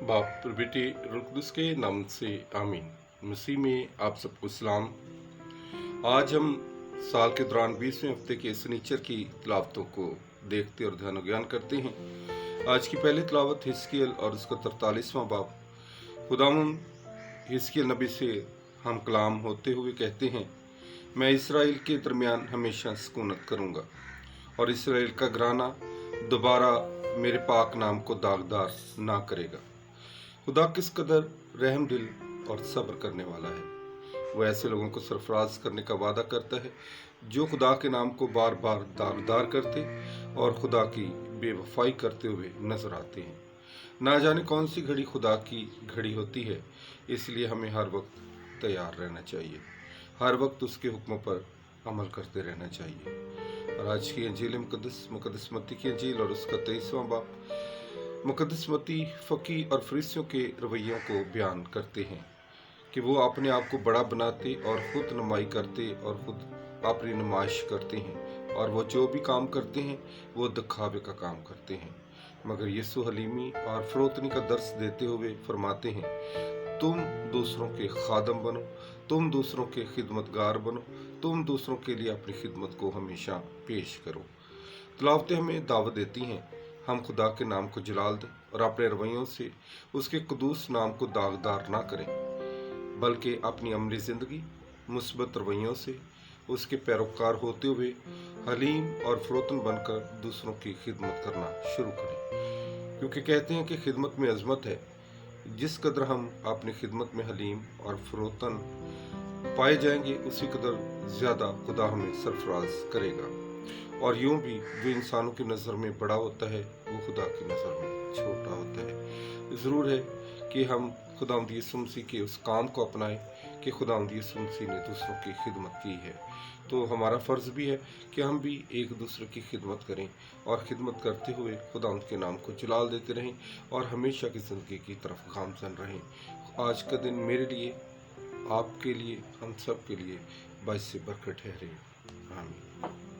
बाप और बेटे रूह कुदस के नाम से आमीन। मसीह में आप सबको सलाम। आज हम साल के दौरान 20वें हफ्ते के सनीचर की तिलावतों को देखते और ध्यान ज्ञान करते हैं। आज की पहली तिलावत हिजकिय्याह और उसका 43वां बाप। खुदावंद हिजकिय्याह नबी से हम कलाम होते हुए कहते हैं, मैं इसराइल के दरमियान हमेशा सुकूनत करूँगा और इसराइल का घराना दोबारा मेरे पाक नाम को दागदार ना करेगा। खुदा किस कदर रहम दिल और सब्र करने वाला है। वो ऐसे लोगों को सरफराज करने का वादा करता है जो खुदा के नाम को बार बार दागदार करते और खुदा की बेवफाई करते हुए नजर आते हैं। ना जाने कौन सी घड़ी खुदा की घड़ी होती है, इसलिए हमें हर वक्त तैयार रहना चाहिए, हर वक्त उसके हुक्मों पर अमल करते रहना चाहिए। और आज की अंजील मुकद्दस मत्ती की अंजील और उसका 23वां बाप मुकद्दस मत्ती फकी और फरीसियों के रवैयों को बयान करते हैं कि वो अपने आप को बड़ा बनाते और खुद नुमाई करते और खुद अपनी नुमाइश करते हैं, और वो जो भी काम करते हैं वो दिखावे का काम करते हैं। मगर यीशु हलीमी और फरोतनी का दर्स देते हुए फरमाते हैं, तुम दूसरों के खादम बनो, तुम दूसरों के खिदमतगार बनो, तुम दूसरों के लिए अपनी खिदमत को हमेशा पेश करो। तिलावतें हमें दावत देती हैं हम खुदा के नाम को जलाल दें और अपने रवैयों से उसके कुदूस नाम को दागदार ना करें, बल्कि अपनी अमली ज़िंदगी मुस्बत रवैयों से उसके पैरोकार होते हुए हलीम और फरोतन बनकर दूसरों की खिदमत करना शुरू करें। क्योंकि कहते हैं कि खिदमत में अजमत है। जिस कदर हम अपनी खिदमत में हलीम और फरोतन पाए जाएंगे, उसी कदर ज़्यादा खुदा हमें सरफराज करेगा। और यूं भी जो इंसानों की नज़र में बड़ा होता है वो खुदा की नज़र में छोटा होता है। ज़रूर है कि हम खुदावंद यीशु मसीह के उस काम को अपनाएं कि खुदावंद यीशु मसीह ने दूसरों की खिदमत की है। तो हमारा फ़र्ज़ भी है कि हम भी एक दूसरे की खिदमत करें और ख़िदमत करते हुए खुदावंद के नाम को जलाल देते रहें और हमेशा की ज़िंदगी की तरफ गामज़न रहें। आज का दिन मेरे लिए, आपके लिए, हम सब के लिए बाइस से बरकत ठहरे। आमीन।